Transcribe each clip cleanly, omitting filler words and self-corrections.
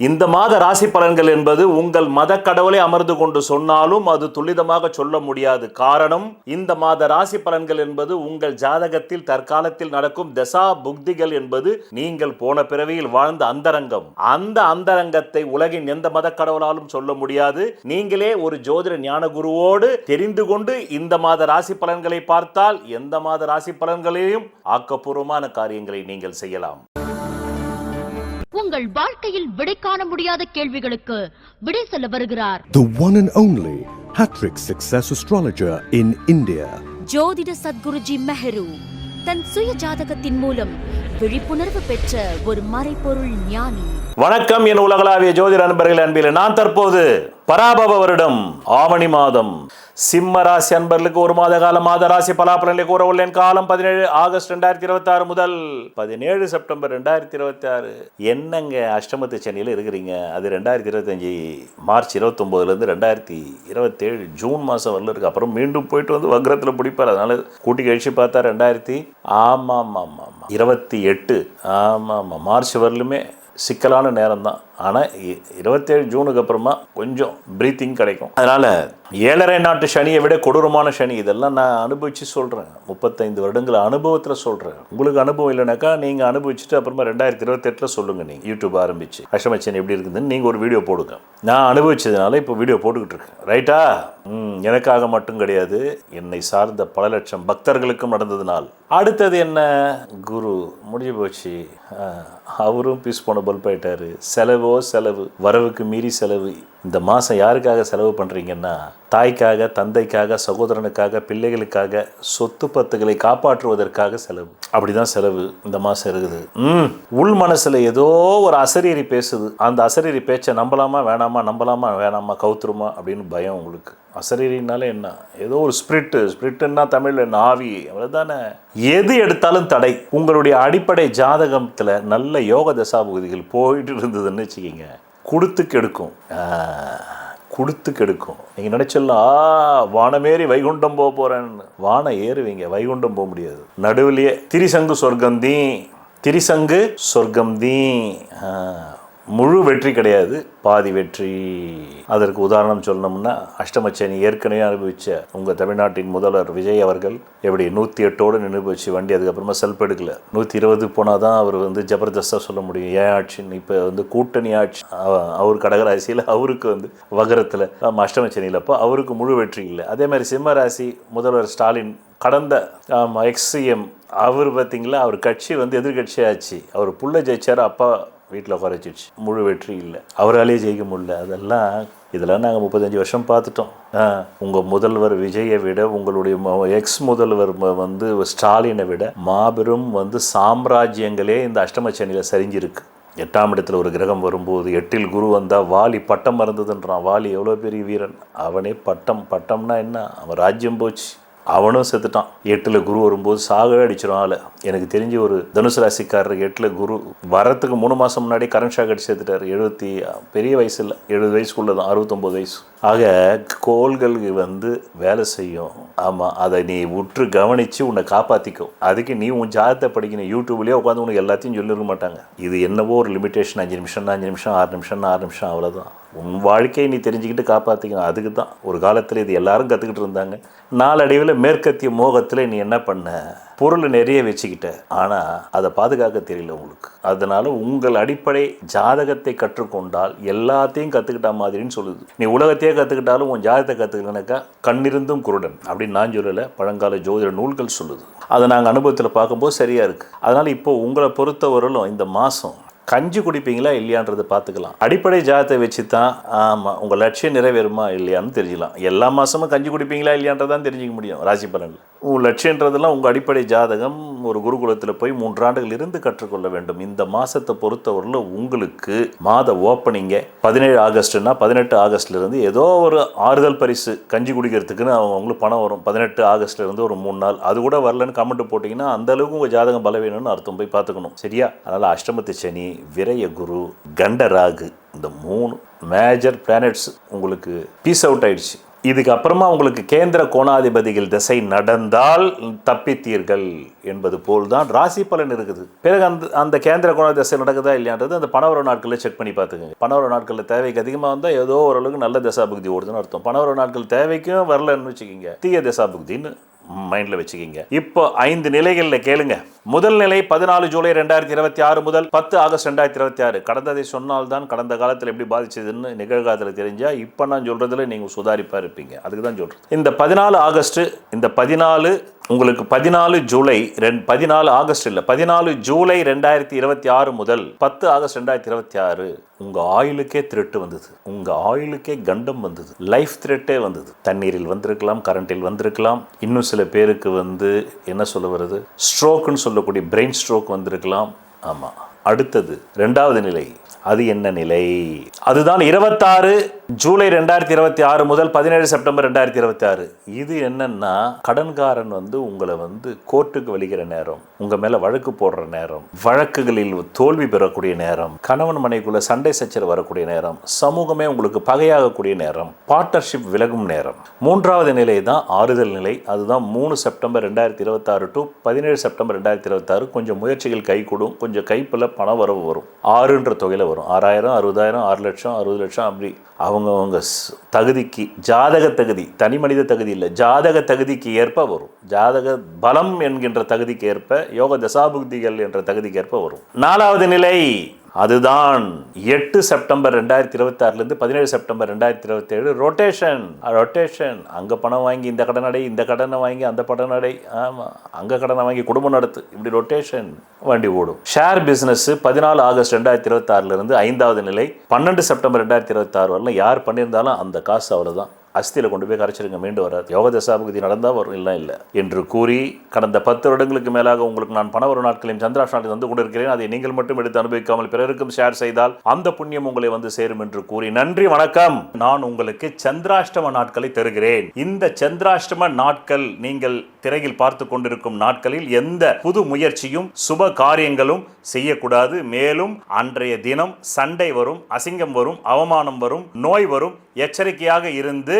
இந்த மாத ராசி பலன்கள் என்பது உங்கள் மத கடவுளை அமர்ந்து கொண்டு சொன்னாலும் அது துல்லிதமாக சொல்ல முடியாது. காரணம், இந்த மாத ராசி பலன்கள் என்பது உங்கள் ஜாதகத்தில் தற்காலத்தில் நடக்கும் தசா புக்திகள் என்பது நீங்கள் போன பிறவியில் வாழ்ந்த அந்தரங்கம். அந்த அந்தரங்கத்தை உலகின் எந்த மத கடவுளாலும் சொல்ல முடியாது. நீங்களே ஒரு ஜோதிட ஞான குருவோடு தெரிந்து கொண்டு இந்த மாத ராசி பலன்களை பார்த்தால் எந்த மாத ராசி பலன்களையும் ஆக்கப்பூர்வமான காரியங்களை நீங்கள் செய்யலாம். உங்கள் வாழ்க்கையில் விடை காண முடியாத கேள்விகளுக்கு விடை சொல்ல வருகிறார் The one and only hat-trick success astrologer in India. ஜோதிட சத்குருஜி மெஹரு தன் சுய ஜாதகத்தின் மூலம் விழிப்புணர்வு பெற்ற ஒரு மறைபொருள் ஞானி. வணக்கம் என் உலகளாவிய ஜோதிட நண்பர்கள் அன்பில் நான் தற்போது பராபவ வருடம் ஆவணி மாதம் சிம்ம ராசி அன்பர்களுக்கு ஒரு மாத கால மாத ராசி பலாபலன்களை கூற உள்ளேன். காலம் 17 ஆகஸ்ட் 2026 முதல் 17 செப்டம்பர் 2026. என்னங்க அஷ்டமத்து சென்னையில் இருக்கிறீங்க? அது 2025 மார்ச் 29 2027 ஜூன் மாதம் வரல இருக்கு. அப்புறம் மீண்டும் போயிட்டு வந்து வக்ரத்தில் பிடிப்பார். அதனால கூட்டி கழிச்சு பார்த்தா 28 மார்ச் வரலுமே சிக்கலான நேரம் தான். ஆனால் 27 ஜூனுக்கு அப்புறமா கொஞ்சம் ப்ரீத்திங் கிடைக்கும். அதனால் 7.5 நாட்டு சனியை விட கொடூரமான சனி. இதெல்லாம் நான் அனுபவித்து சொல்கிறேன். 35 வருடங்கள் அனுபவத்தில் சொல்கிறேன். உங்களுக்கு அனுபவம் இல்லைனாக்கா நீங்கள் அனுபவிச்சுட்டு அப்புறமா 2028 சொல்லுங்கள். நீங்கள் யூடியூப் ஆரம்பிச்சு அஷ்டம சனி எப்படி இருக்குதுன்னு நீங்கள் ஒரு வீடியோ போடுங்க. நான் அனுபவிச்சதுனால இப்போ வீடியோ போட்டுக்கிட்டு இருக்கேன். ரைட்டா? எனக்காக மட்டும் கிடையாது, என்னை சார்ந்த பல லட்சம் பக்தர்களுக்கும் நடந்ததுனால். அடுத்தது என்ன? குரு முடிஞ்சு போச்சு. அவரும் பீஸ் போன பல்ப் ஆயிட்டாரு. செலவு, வரவுக்கு மீறி செலவு. இந்த மாதம் யாருக்காக செலவு பண்ணுறீங்கன்னா, தாய்க்காக, தந்தைக்காக, சகோதரனுக்காக, பிள்ளைகளுக்காக, சொத்து பத்துகளை காப்பாற்றுவதற்காக செலவு. அப்படிதான் செலவு இந்த மாதம் இருக்குது. உள் மனசில் ஏதோ ஒரு அசரீரி பேசுது. அந்த அசரீரி பேச்சை நம்பலாமா வேணாமா, கவுத்துருமா அப்படின்னு பயம் உங்களுக்கு. அசரீரினால என்ன? ஏதோ ஒரு ஸ்பிரிட்டுன்னா தமிழில் என்ன? ஆவி. அவ்வளோதானே. எது எடுத்தாலும் தடை. உங்களுடைய அடிப்படை ஜாதகத்தில் நல்ல யோக தசாபுதிகள் போயிட்டு இருந்ததுன்னு வச்சுக்கிங்க, கொடுத்து கெடுக்கும். நீங்கள் நினைச்சலாம் வானமேறி வைகுண்டம் போக போகிறேன்னு. வானம் ஏறுவீங்க, வைகுண்டம் போக முடியாது. நடுவிலேயே திரிசங்கு சொர்க்கம் தீ. முழு வெற்றி கிடையாது, பாதி வெற்றி. அதற்கு உதாரணம் சொல்லணும்னா, அஷ்டமச்சனி ஏற்கனவே அனுபவிச்ச உங்கள் தமிழ்நாட்டின் முதல்வர் விஜய் அவர்கள் எப்படி 108 நின்று போச்சு வண்டி. அதுக்கப்புறமா செல்ஃப் எடுக்கல. 120 போனால் தான் அவர் ஜபர்தஸ்தாக சொல்ல முடியும் ஏன் ஆட்சின்னு. இப்போ கூட்டணி ஆட்சி. அவர் கடகராசியில், அவருக்கு வகரத்தில், அஷ்டமச்சனியில். அப்போ அவருக்கு முழு வெற்றி இல்லை. அதே மாதிரி சிம்ம ராசி முதல்வர் ஸ்டாலின் கடந்த எக்ஸ்சிஎம் அவர் பார்த்திங்களா, அவர் கட்சி எதிர்கட்சியாச்சு. அவர் புள்ள ஜெயிச்சார், அப்பா வீட்டில் குறைச்சிடுச்சு. முழு வெற்றி இல்லை, அவராலே ஜெயிக்க முடியல. இதெல்லாம் நாங்கள் 35 வருஷம் பார்த்துட்டோம். உங்கள் முதல்வர் விஜயை விட, உங்களுடைய எக்ஸ் முதல்வர் ஸ்டாலினை விட மாபெரும் சாம்ராஜ்யங்களே இந்த அஷ்டமச்சனியில் சரிஞ்சிருக்கு. 8ஆம் இடத்துல ஒரு கிரகம் வரும்போது, 8இல் குரு வந்தால் வாலி பட்டம் மறந்ததுன்றான். வாலி எவ்வளோ பெரிய வீரன். அவனே பட்டம்னா என்ன? அவன் ராஜ்யம் போச்சு, அவனும் செத்துட்டான். 8இல் குரு வரும்போது சாகவே அடிச்சிடும் ஆளை. எனக்கு தெரிஞ்ச ஒரு தனுசு ராசிக்காரர் 8இல் குரு வரத்துக்கு 3 மாதம் முன்னாடி கரண்ட் ஷாக் அடிச்சு செத்துட்டார். 70 பெரிய வயசு இல்லை, 70 வயசுக்குள்ளே தான், 69 வயசு. ஆக கோள்கள் வேலை செய்யும். ஆமாம், அதை நீ உற்று கவனித்து உன்னை காப்பாற்றிக்கும். அதுக்கு நீ உன் ஜாதகத்தை படிக்கணும். யூடியூப்லேயே உட்காந்து உனக்கு எல்லாத்தையும் சொல்லிருக்க மாட்டாங்க. இது என்னவோ ஒரு லிமிட்டேஷன். 5 நிமிஷம் 6 நிமிஷம் அவ்வளோதான். உன் வாழ்க்கையை நீ தெரிஞ்சுக்கிட்டு காப்பாற்றிக்கணும். அதுக்கு தான் ஒரு காலத்தில் இது எல்லாரும் கற்றுக்கிட்டு இருந்தாங்க. நாளடைவில் மேற்கத்திய மோகத்தில் நீ என்ன பண்ண, பொருள் நிறைய வச்சுக்கிட்ட, ஆனால் அதை பாதுகாக்க தெரியல உங்களுக்கு. அதனால் உங்கள் அடிப்படை ஜாதகத்தை கற்றுக்கொண்டால் எல்லாத்தையும் கற்றுக்கிட்ட மாதிரின்னு சொல்லுது. நீ உலகத்தையே கற்றுக்கிட்டாலும் உன் ஜாதகத்தை கற்றுக்கலனாக்கா கண்ணிருந்தும் குருடன் அப்படின்னு நான் சொல்லலை, பழங்கால ஜோதிட நூல்கள் சொல்லுது. அதை நாங்கள் அனுபவத்தில் பார்க்கும்போது சரியாக இருக்குது. அதனால் இப்போது உங்களை பொறுத்தவரையிலும் இந்த மாதம் கஞ்சி குடிப்பீங்களா இல்லையான்றதை பார்த்துக்கலாம். அடிப்படை ஜாதகத்தை வச்சு தான் உங்கள் லட்சியம் நிறைவேறுமா இல்லையான்னு தெரிஞ்சுக்கலாம். எல்லா மாதமும் கஞ்சி குடிப்பீங்களா இல்லையான்றதான் தெரிஞ்சிக்க முடியும் ராசி பலனில். உங்கள் லட்சியன்றதெல்லாம் உங்கள் அடிப்படை ஜாதகம் ஒரு குருகுலத்தில் போய் 3 ஆண்டுகள் இருந்து கற்றுக்கொள்ள வேண்டும். இந்த மாதத்தை பொறுத்தவரையில் உங்களுக்கு மாத ஓப்பனிங்க 17 ஆகஸ்ட்னா 18 ஆகஸ்ட்லேருந்து ஏதோ ஒரு ஆறுதல் பரிசு கஞ்சி குடிக்கிறதுக்குன்னு அவங்களுக்கு பணம் வரும். 18 ஆகஸ்ட்லேருந்து ஒரு 3 நாள். அது கூட வரலன்னு கமெண்ட் போட்டிங்கன்னா அந்தளவுக்கு உங்கள் ஜாதகம் பலவீனம்னு அர்த்தம். போய் பார்த்துக்கணும். சரியா? அதனால் அஷ்டமத்து சனி, விரய குரு, கண்ட ராகு, இந்த 3 மேஜர் பிளானட்ஸ் உங்களுக்கு பீஸ் அவுட் ஆயிடுச்சு. இதுக்கு அப்புறமா உங்களுக்கு கேந்திர கோணாதிபதிகள் திசை நடந்தால் தப்பித்தீர்கள் என்பது போல் தான் ராசி பலன் இருக்குது. பிறகு அந்த கேந்திர கோணாதிபதி திசை நடக்குதா இல்லையான்றது அந்த பணவரவு நாட்களில் செக் பண்ணி பார்த்துக்கோங்க. பணவரவு நாட்களில் தேவைக்கு அதிகமாக வந்தால் ஏதோ ஓரளவுக்கு நல்ல தசாபுக்தி ஓடுதுன்னு அர்த்தம். பணவரவு நாட்கள் தேவைக்கும் வரலன்னு வச்சுக்கிங்க, தீய தசாபுக்தின்னு மைண்டில் வச்சுக்கிங்க. இப்போ 5 நிலைகளில் கேளுங்க. முதல் நிலை 14 ஜூலை 2026 முதல் 10 ஆகஸ்ட் 2026. கடந்ததை சொன்னால்தான் கடந்த காலத்தில் எப்படி பாதிச்சதுன்னு நிகழ்காலத்தில் தெரிஞ்சா இப்போ நான் சொல்றதுல நீங்கள் சுதாரிப்பாக இருப்பீங்க. அதுக்கு தான் சொல்கிறேன். இந்த 14 ஆகஸ்ட், இந்த 14 உங்களுக்கு 14 ஜூலை 14 ஆகஸ்ட் இல்லை, 14 ஜூலை 2026 முதல் 10 ஆகஸ்ட் 2026 உங்கள் ஆயுளுக்கே த்ரெட்டு வந்தது. உங்கள் ஆயுளுக்கே கண்டம் வந்தது. லைஃப் த்ரெட்டே வந்தது. தண்ணீரில் வந்திருக்கலாம், கரண்டில் வந்திருக்கலாம். இன்னும் சில பேருக்கு என்ன சொல்ல வருது, ஸ்ட்ரோக்குன்னு சொல்லக்கூடிய பிரெயின் ஸ்ட்ரோக் வந்திருக்கலாம். ஆமாம். அடுத்தது 2வது நிலை. அது என்ன நிலை? அதுதான் 26 ஜூலை 2026 முதல் 17 செப்டம்பர் 2026. இது என்னன்னா, கடன்காரன் உங்களை கோர்ட்டுக்கு வலிக்கிற நேரம், உங்க மேல வழக்கு போடுற நேரம், வழக்குகளில் தோல்வி பெறக்கூடிய நேரம், கணவன் மனைவிக்குள்ள சண்டை சச்சரவு வரக்கூடிய நேரம், சமூகமே உங்களுக்கு பகையாகக்கூடிய நேரம், பார்ட்னர்ஷிப் விலகும் நேரம். 3வது நிலை தான் ஆறுதல் நிலை. அதுதான் 3 செப்டம்பர் 2026 டு 17 செப்டம்பர் 2026. கொஞ்சம் முயற்சிகள் கை கூடும், கொஞ்சம் கைப்பில் பணம் வரவு வரும். 6ன்ற தொகையில் வரும். 6000, 60,000, 6 லட்சம், 60 லட்சம், அப்படி அவங்கவுங்க தகுதிக்கு, ஜாதக தகுதி, தனி மனித தகுதி இல்லை, ஜாதக தகுதிக்கு ஏற்ப வரும். ஜாதக பலம் என்கின்ற தகுதிக்கு ஏற்ப, யோக தசாபுக்திகள் என்ற தகுதிக்கு ஏற்ப வரும். 4வது நிலை அதுதான் 8 செப்டம்பர் 2026 17 செப்டம்பர் 2027. ரொட்டேஷன். அங்கே பணம் வாங்கி இந்த கடனடை, இந்த கடனை வாங்கி அந்த கடனடை, ஆமாம், அங்கே கடனை வாங்கி குடும்பம் நடத்து, இப்படி ரொட்டேஷன் வண்டி ஓடும். ஷேர் பிஸ்னஸ் 14 ஆகஸ்ட் 2026 5வது நிலை 12 செப்டம்பர் 2026 வரலாம். யார் பண்ணியிருந்தாலும் அந்த காசு அவ்வளோதான். அஸ்தியில் கொண்டு போய் கரைச்சிருங்க, மீண்டு வராது. யோக தசாபுக்தி நடந்தால் வரும், இல்லை என்று கூறி, கடந்த 10 வருடங்களுக்கு மேலாக உங்களுக்கு நான் பணவரவு நாட்களையும் சந்திராஷ்ட நாட்கள் தந்து கொண்டிருக்கிறேன். அதை நீங்கள் மட்டும் எடுத்து அனுபவிக்காமல் பிறருக்கும் ஷேர் செய்தால் அந்த புண்ணியம் உங்களை சேரும் என்று கூறி நன்றி, வணக்கம். நான் உங்களுக்கு சந்திராஷ்டம நாட்களை தருகிறேன். இந்த சந்திராஷ்டம நாட்கள் நீங்கள் திரையில் பார்த்து கொண்டிருக்கும் நாட்களில் எந்த புது முயற்சியும் சுப காரியங்களும் செய்யக்கூடாது. மேலும் அன்றைய தினம் சண்டை வரும், அசிங்கம் வரும், அவமானம் வரும், நோய் வரும். எச்சரிக்கையாக இருந்து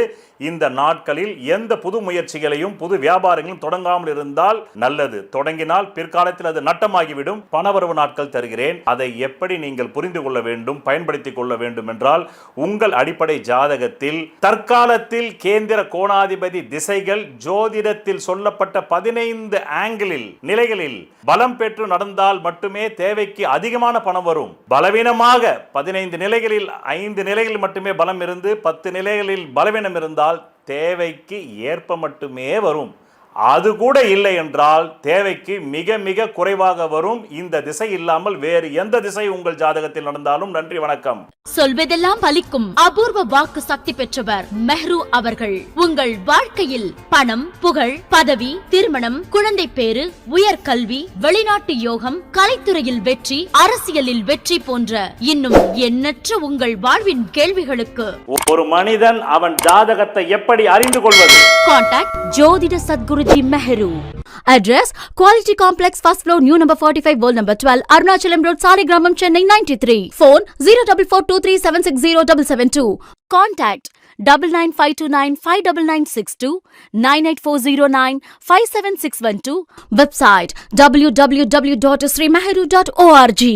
இந்த நாட்களில் எந்த புது முயற்சிகளையும் புது வியாபாரங்களும் தொடங்காமல் இருந்தால் நல்லது. தொடங்கினால் பிற்காலத்தில் அது நட்டமாகிவிடும். பணவரவு நாட்கள் தருகிறேன். அதை எப்படி நீங்கள் புரிந்து கொள்ள வேண்டும், பயன்படுத்திக் கொள்ள வேண்டும் என்றால், உங்கள் அடிப்படை ஜாதகத்தில் தற்காலத்தில் கேந்திர கோணாதிபதி திசைகள் ஜோதிடத்தில் சொல்லப்பட்ட 15 ஆங்கிளில் நிலைகளில் பலம் பெற்று நடந்தால் மட்டுமே தேவைக்கு அதிகமான பணம் வரும். பலவீனமாக 15 நிலைகளில் 5 நிலைகளில் மட்டுமே பலம் இருந்து 10 நிலைகளில் பலவீனம் இருந்தால் தேவைக்கு ஏற்ப மட்டுமே வரும். அது கூட இல்லை என்றால் தேவைக்கு மிக மிக குறைவாக வரும். இந்த திசை இல்லாமல் வேறு எந்த திசை உங்கள் ஜாதகத்தில் நடந்தாலும். நன்றி, வணக்கம். சொல்வதெல்லாம் பலிக்கும் அபூர்வ வாக்கு சக்தி பெற்றவர் மெஹ்ரு அவர்கள். உங்கள் வாழ்க்கையில் பணம், புகழ், பதவி, திருமணம், குழந்தை பேறு, உயர்கல்வி, வெளிநாட்டு யோகம், கலைத்துறையில் வெற்றி, அரசியலில் வெற்றி போன்ற இன்னும் எண்ணற்ற உங்கள் வாழ்வின் கேள்விகளுக்கு ஒரு மனிதன் அவன் ஜாதகத்தை எப்படி அறிந்து கொள்வது? கான்டாக்ட் ஜோதிட Sadguruji Mehru. Address Quality Complex, first floor, new number 45, wall number 12, Arunachalam Road, Saligramam, Chennai 93. Phone 0442376072. Contact 9952959962, 98409 57612. Website www.srimeheru.org.